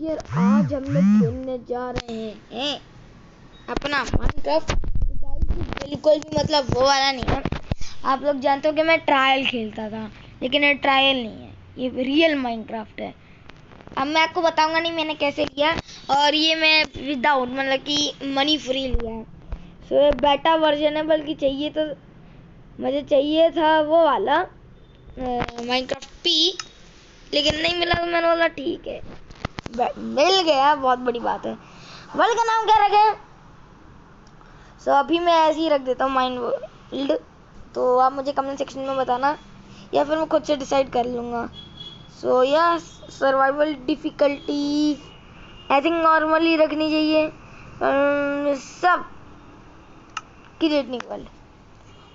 यार आज हम लोग खेलने जा रहे हैं अपना माइनक्राफ्ट। बिल्कुल भी मतलब वो वाला नहीं है। आप लोग जानते हो कि मैं ट्रायल खेलता था, लेकिन ये ट्रायल नहीं है, ये रियल माइनक्राफ्ट है। अब मैं आपको बताऊंगा नहीं मैंने कैसे लिया, और ये मैं विदाउट मतलब कि मनी फ्री लिया है। सो बेटा वर्जन है, बल्कि चाहिए तो मुझे चाहिए था वो वाला माइनक्राफ्ट पी, लेकिन नहीं मिला तो मैंने बोला ठीक है मिल गया, बहुत बड़ी बात है। वर्ल्ड का नाम क्या रखें? सो अभी मैं ऐसे ही रख देता हूँ माइंड वर्ल्ड। तो आप मुझे कमेंट सेक्शन में बताना, या फिर मैं खुद से डिसाइड कर लूँगा। सो या survival difficulty I think normally रखनी चाहिए। सब क्रिएटिंग वर्ल्ड,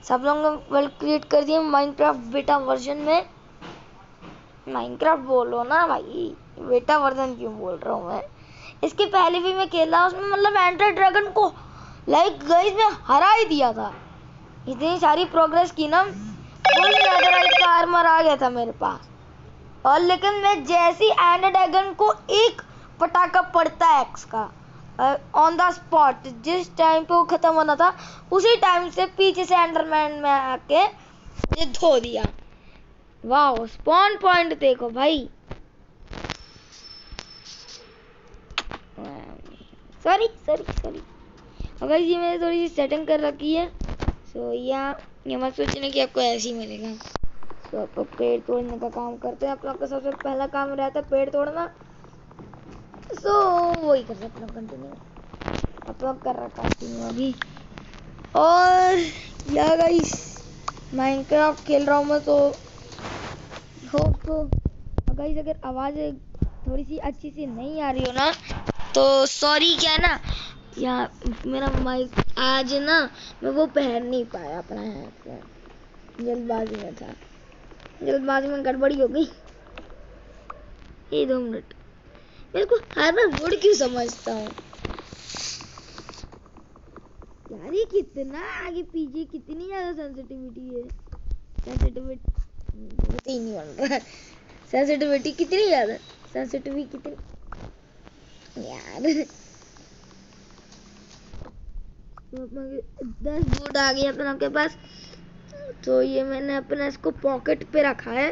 सब लोग वर्ल्ड क्रिएट कर दिए माइनक्राफ्ट बेटा वर्जन में। माइनक्राफ्ट बोलो ना भाई, बेटा वर्जन क्यों बोल रहा हूँ मैं। इसके पहले भी मैं खेला, उसमें मतलब एंडर ड्रैगन को लाइक गाइस में हरा ही दिया था। इतनी सारी प्रोग्रेस की ना, फुल नेदरराइट का आर्मर आ गया था मेरे पास। और लेकिन मैं जैसी एंडर ड्रैगन को एक पटाखा पड़ता है एक्स का ऑन द स्पॉट, जिस टाइम पे वो खत्म होना था उसी टाइम से पीछे से एंडरमैन में आके मुझे धो दिया। वाह स्पॉन पॉइंट देखो भाई। सॉरी अगर ये मैंने थोड़ी सी सेटिंग कर रखी है। सो ये मत सोचने कि आपको ऐसे ही मिलेगा। तो आप पेड़ तोड़ने का काम करते हैं। आप लोग का सबसे पहला काम रहता है पेड़ तोड़ना। सो वही कर सकते हैं कंटिन्यू, आप लोग कर रहा कंटिन्यू अभी। और या गाइस माइनक्राफ्ट खेल रहा हूँ मैं, तो होप तो गाइस अगर आवाज़ थोड़ी सी अच्छी सी नहीं आ रही हो ना तो सॉरी। क्या है ना, या मेरा माइक आज ना मैं वो पहन नहीं पाया अपना हेडफोन, जल्दबाजी में था, जल्दबाजी में गड़बड़ी हो गई। ये 2 मिनट, मेरे को हर बार वर्ड क्यों समझता हूँ यार। ये कितना आगे पीछे, कितनी ज्यादा सेंसिटिविटी है। सेंसिटिविटी नहीं बन रहा, सेंसिटिविटी कितनी ज्यादा, सेंसिटिविटी कितनी यार। 10 बोर्ड आ गया अपना आपके पास। तो ये मैंने अपना इसको पॉकेट पे रखा है।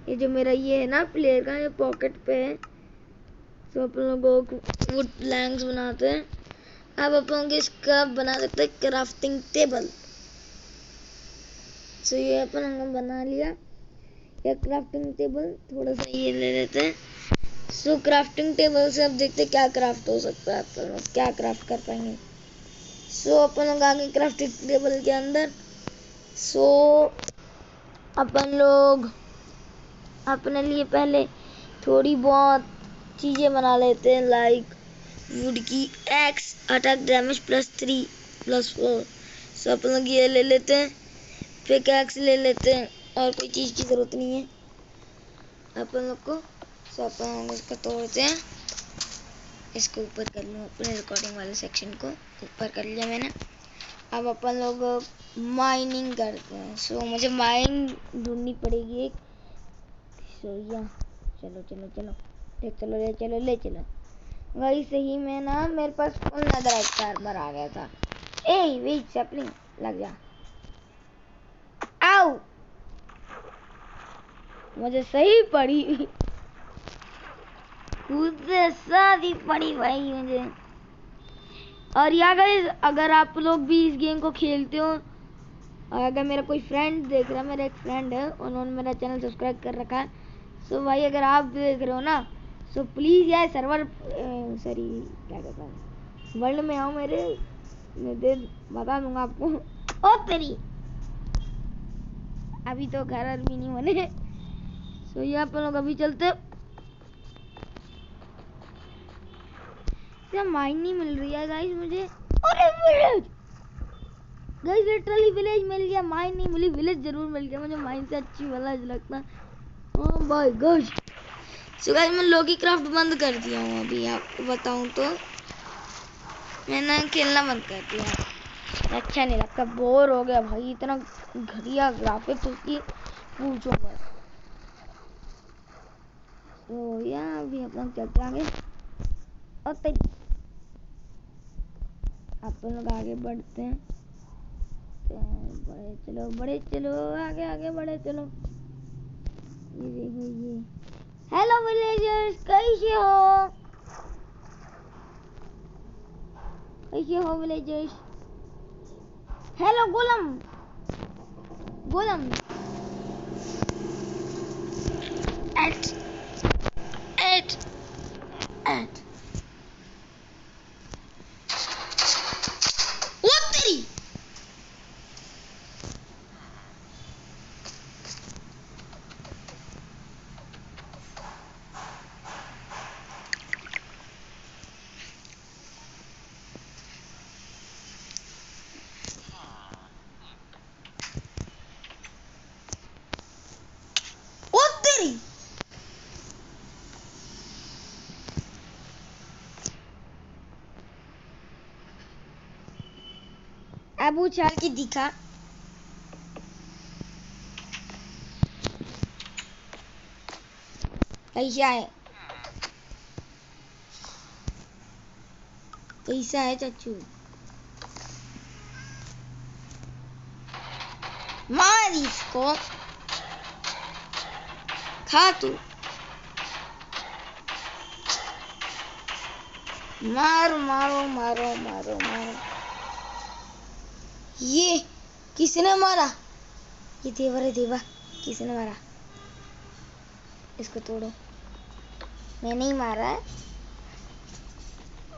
ये जो मेरा ये है ना प्लेयर का, ये पॉकेट पे है। तो अपन लोगों को वुड प्लैंक्स बनाते हैं। अब अपन इसका बना सकते हैं क्राफ्टिंग टेबल। तो ये अपन हमने बना लिया ये क्राफ्टिंग टेबल। थोड़ा सा ये ले लेते हैं। सो क्राफ्टिंग टेबल से अब देखते हैं क्या क्राफ्ट हो सकता है, अपन लोग क्या क्राफ्ट कर पाएंगे। सो अपन लोग आगे क्राफ्टिंग टेबल के अंदर। सो अपन लोग अपने लिए पहले थोड़ी बहुत चीज़ें बना लेते हैं, लाइक वुड की एक्स, अटैक डैमेज +3+4। सो अपन लोग ये ले लेते हैं, पिकैक्स ले लेते हैं, और कोई चीज़ की ज़रूरत नहीं है अपन लोग को। सो अपन इसको तोड़ते हैं, इसको ऊपर कर लूँ, अपने रिकॉर्डिंग वाले सेक्शन को ऊपर कर लिया मैंने। अब अपन लोग माइनिंग करते हैं। सो मुझे माइन ढूंढनी पड़ेगी एक। सो या चलो ले चलो वही सही में ना, मेरे पास फुल नेदरराइट का आर्मर आ गया था। ए वेट सैपलिंग लग जा, आओ मुझे सही पड़ी, खुद से शादी पड़ी भाई मुझे। और या गाइस अगर आप लोग भी इस गेम को खेलते हो, अगर मेरा कोई फ्रेंड देख रहा है, मेरा एक फ्रेंड है, उन्होंने मेरा चैनल सब्सक्राइब कर रखा है। सो भाई अगर आप देख रहे हो ना, सो प्लीज़ यार सर्वर सॉरी क्या कहता हूँ वर्ल्ड में आओ मेरे, मैं बता दूंगा आपको। ओ तेरी अभी तो घर भी नहीं बने। सो ये अपन लोग अभी चलते। क्या माइन नहीं मिल रही है गाइस मुझे। अरे विलेज गाइस, लिटरली विलेज मिल गया, माइन नहीं मिली, विलेज जरूर मिल गया। मुझे माइन से अच्छी विलेज लगता। Oh my God. So guys मैं लोगी क्राफ्ट बंद कर दिया हूँ अभी, आपको बताऊँ तो मैंने खेलना बंद कर दिया। अच्छा नहीं लगता, बोर हो गया भाई, इतना घटिया ग्राफिक्स उसकी पूछो मत। तो यार अभी अपन चलते आगे। और तेरी अपन लोग आगे बढ़ते हैं। बड़े चलो आगे आगे बढ़े चलो। ये देखो ये। हेलो विलेजर्स, कैसे हो? कैसे हो विलेजर्स? Hello Gollum Gollum. एट एट एट वो तेरी। वो तेरी। अब उछाल के दिखा। कैसा है? कैसा है चाचू? मार इसको। खा तू। मारो मारो मारो मारो मारो। ये किसने मारा? ये देवा रे देवा, किसने मारा? इसको तोड़ो। मैंने ही मारा है।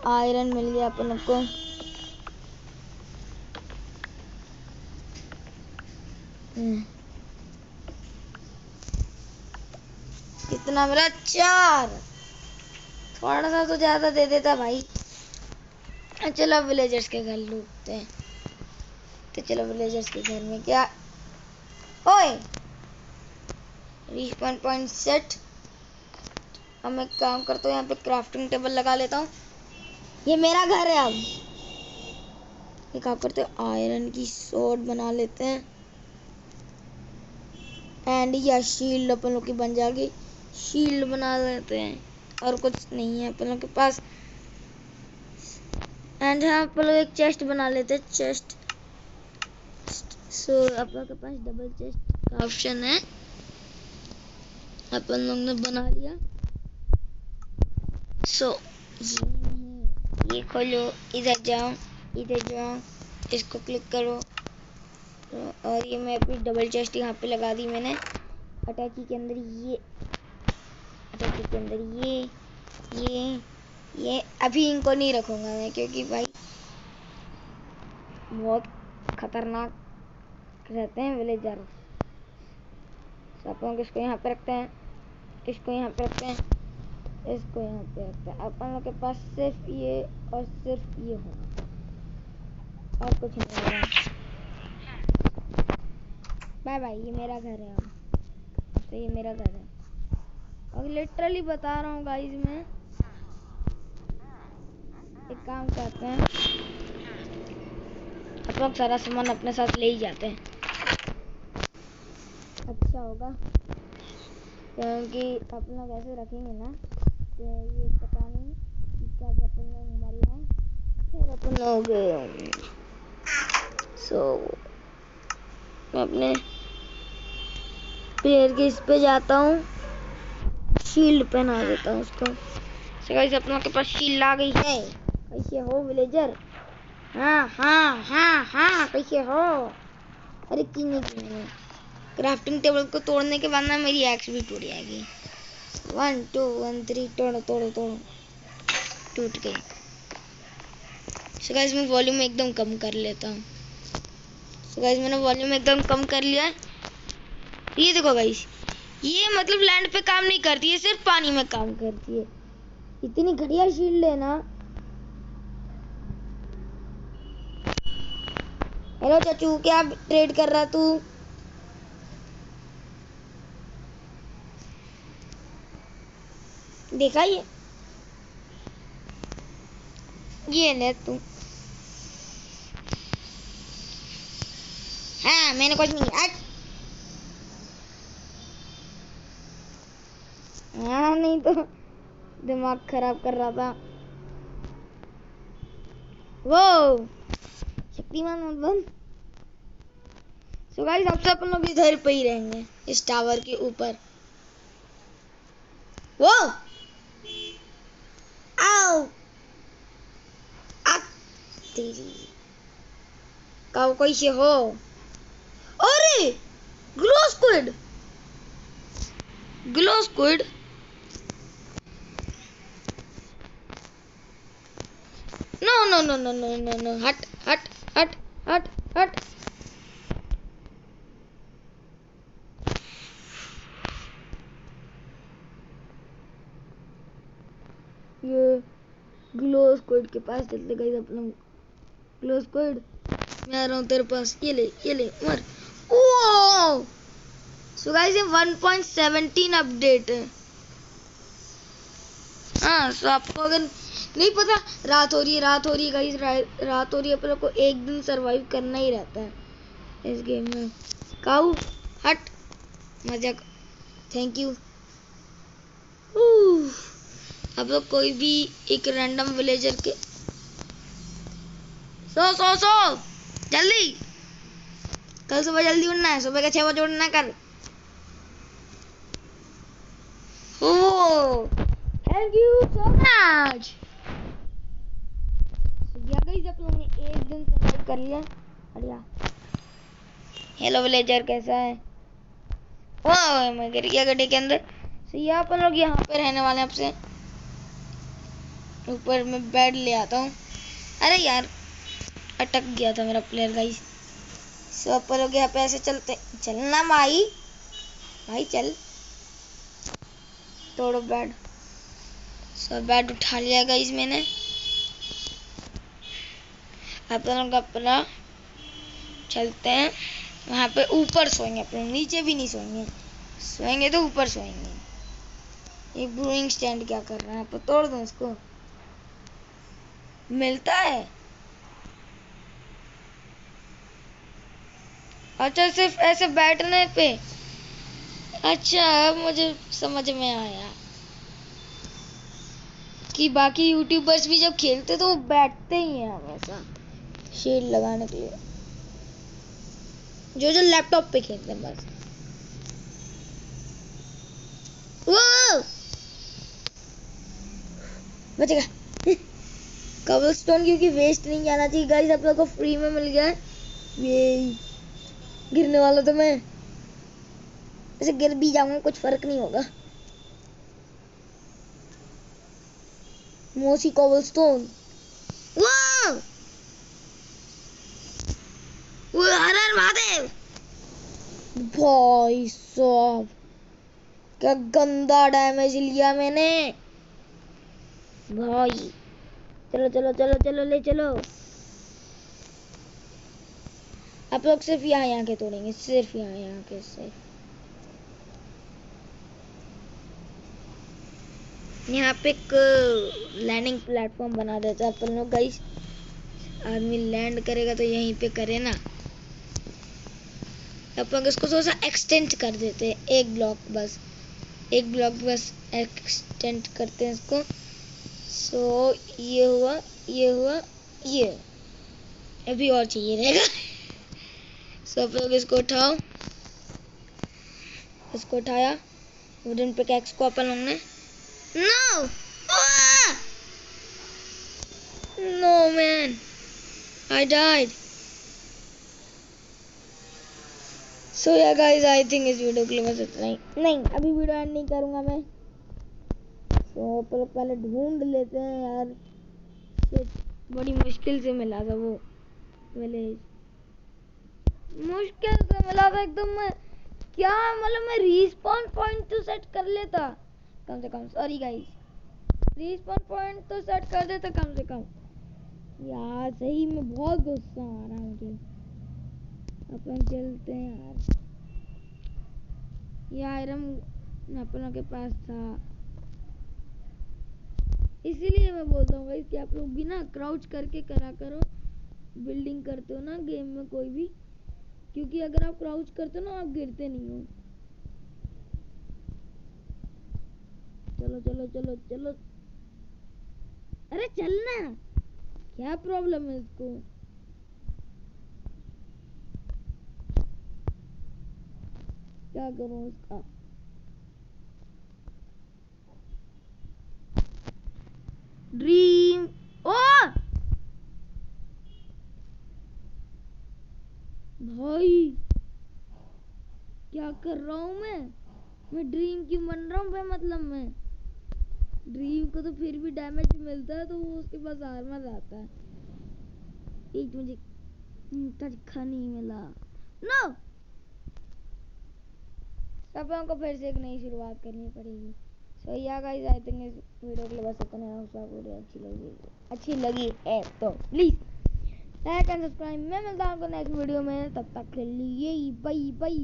आयरन मिल गया अपन को। कितना मिला? 4। थोड़ा सा तो ज्यादा दे देता भाई। चलो विलेजर्स के घर लूटते हैं। तो चलो विलेजर्स के घर में क्या? ओए रिस्पॉन पॉइंट सेट। अब मैं काम करता हूँ, यहाँ पे क्राफ्टिंग टेबल लगा लेता हूँ। ये मेरा घर है। अब ये काम करते हैं, आयरन की स्वॉर्ड बना लेते हैं। एंड या शील्ड अपन लोग की बन जाएगी। शील्ड बना लेते हैं और कुछ नहीं है अपन लोग के पास। एंड यहाँ अपन लोग एक चेस्ट बना लेते हैं। चेस्ट सो अपन लोग के पास डबल चेस्ट का ऑप्शन है। अपन लोग ने बना लिया। सो ये खोलो, इधर जाओ, इधर जाओ, इसको क्लिक करो। और ये मैं अपनी डबल चेस्ट यहाँ पे लगा दी मैंने। अटैची के अंदर ये, अटैची के अंदर ये अभी इनको नहीं रखूंगा मैं, क्योंकि भाई बहुत खतरनाक रहते हैं विलेजर। अपन इसको यहाँ पे रखते हैं, इसको यहाँ पे रखते हैं, इसको यहाँ पे रखते हैं। अपन लोग के पास सिर्फ ये और सिर्फ ये होगा और कुछ नहीं होगा। Bye bye. ये मेरा घर है। अब तो ये मेरा घर है। और लिटरली बता रहा हूँ गाइस, मैं एक काम करते हैं, आप लोग सारा सामान अपने साथ ले ही जाते हैं, अच्छा होगा। क्योंकि अपन लोग ऐसे रखेंगे ना तो ये पता नहीं कि कब अपन लोग मर जाए, फिर अपन लोग मैं अपने पेड़ के इस पे जाता हूँ, शील्ड पहना देता हूँ उसको। तो गाइस अपनों के पास शील्ड आ गई है। कैसे हो विलेजर? हाँ हाँ हाँ हाँ, कैसे हो? अरे मैंने क्राफ्टिंग टेबल को तोड़ने के बाद ना मेरी एक्स भी टूट जाएगी। 1 2 1 3 तोड़ो तोड़ो तोड़ो, टूट गई। सो गाइस मैं वॉल्यूम एकदम कम कर लेता हूँ। सो गाइस मैंने वॉल्यूम एकदम कम कर लिया है। ये देखो गाइस, ये मतलब लैंड पे काम नहीं करती है, सिर्फ पानी में काम करती है। इतनी घटिया शील्ड है ना। हेलो चाचू, क्या ट्रेड कर रहा तू? देखा ये ले तू। हाँ मैंने कुछ नहीं किया। हाँ नहीं तो दिमाग खराब कर रहा था। वो शक्तिमान मत बन। सो गाइस अब से अपन लोग इधर पे ही रहेंगे इस टावर के ऊपर। वो आओ आ तेरी काऊ कोई से हो। अरे glow squid, glow squid. No no no no no no no, हट हट हट हट हट। ये ग्लो स्क्विड के पास चलते गए अपना। ग्लो स्क्विड मैं आ रहा हूँ तेरे पास। ये ले मर। ओ सो गाइस ये 1.17 अपडेट है। हाँ सो आपको अगर नहीं पता, रात हो रही है, रात हो रही है गाइस, रात हो रही है। अपन लोग को एक दिन सरवाइव करना ही रहता है इस गेम में। काऊ हट, मजाक, थैंक यू। आप लोग कोई भी एक रैंडम विलेजर के सो जल्दी, कल सुबह जल्दी उठना है, सुबह के 6 बजे उठना कर। Oh thank you so much. Guys आप लोगों ने एक दिन सर्वाइव कर लिया, बढ़िया। हेलो विलेजर कैसा है? ओह मैं गिर गया गड्ढे के अंदर। तो ये अपन लोग यहाँ पे रहने वाले हैं। आपसे ऊपर में बेड ले आता हूँ। अरे यार अटक गया था मेरा प्लेयर गाइस। सो अपन लोग यहाँ पे ऐसे चलते, चलना भाई, भाई चल। तोड़ो बेड। सो बेड उठा लिया गाइस मैंने। अपन लोग अपना चलते हैं वहाँ पे, ऊपर सोएंगे अपन, नीचे भी नहीं सोएंगे, सोएंगे तो ऊपर सोएंगे। एक ब्रूइंग स्टैंड क्या कर रहा है? आप तोड़ दो इसको, मिलता है। अच्छा सिर्फ ऐसे बैठने पे, अच्छा अब मुझे समझ में आया कि बाकी यूट्यूबर्स भी जब खेलते तो वो बैठते ही हैं हमेशा शेड लगाने के लिए, जो लैपटॉप पे खेलते हैं बस। वो बचेगा कबलस्टोन क्योंकि वेस्ट नहीं जाना चाहिए गाइस। आप लोगों को फ्री में मिल गया है। ये गिरने वाला तो मैं, ऐसे गिर भी जाऊंगा कुछ फर्क नहीं होगा। मोसी कबलस्टोन, वाह हर हर महादेव। भाई साहब क्या गंदा डैमेज लिया मैंने भाई। चलो चलो चलो चलो ले चलो। आप लोग सिर्फ यहाँ के तोड़ेंगे, सिर्फ यहाँ के से। यहाँ पे एक लैंडिंग प्लेटफॉर्म बना देते हैं अपन लोग गाइस। आदमी लैंड करेगा तो यहीं पे करे ना। अपन इसको थोड़ा सा एक्सटेंड कर देते हैं, एक ब्लॉक बस, एक ब्लॉक बस एक्सटेंड करते हैं इसको। सो ये हुआ, ये हुआ, ये अभी और चाहिए रहेगा। सो आप लोग इसको उठाओ, इसको उठाया, वुडन पिकैक्स को अपन लोग ने, no no man I died. So yeah guys I think इस वीडियो के लिए बस इतना ही। नहीं अभी वीडियो एंड नहीं करूंगा मैं। तो पहले ढूंढ लेते हैं यार, बड़ी मुश्किल से मिला था वो विलेज, मुश्किल से मिला था एकदम। मैं क्या मतलब मैं रिस्पॉन पॉइंट तो सेट कर लेता कम से कम, सॉरी गाइस, रिस्पॉन पॉइंट तो सेट कर देता कम से कम यार। सही में बहुत गुस्सा आ रहा है मुझे। अपन चलते हैं यार, ये आयरन अपनों के पास था, इसीलिए मैं बोलता हूँ गाइस कि आप लोग भी ना क्राउच करके करा करो बिल्डिंग करते हो ना गेम में कोई भी, क्योंकि अगर आप क्राउच करते हो ना आप गिरते नहीं हो। चलो चलो चलो चलो, अरे चलना क्या प्रॉब्लम है इसको? क्या करूं इसका? ड्रीम ओ भाई क्या कर रहा हूँ मैं ड्रीम क्यों बन रहा हूँ? मतलब मैं ड्रीम को तो फिर भी डैमेज मिलता है, तो वो उसके पास आर्मर आता है। एक मुझे तरीका नहीं मिला। नो, सब लोगों को फिर से एक नई शुरुआत करनी पड़ेगी। सो या गाइस, आई थिंक इस वीडियो के लिए बस इतना है। वीडियो अच्छी लगी है तो प्लीज लाइक एंड सब्सक्राइब। मैं मिलता हूँ आपको नेक्स्ट वीडियो में, तब तक के लिए बाय बाय।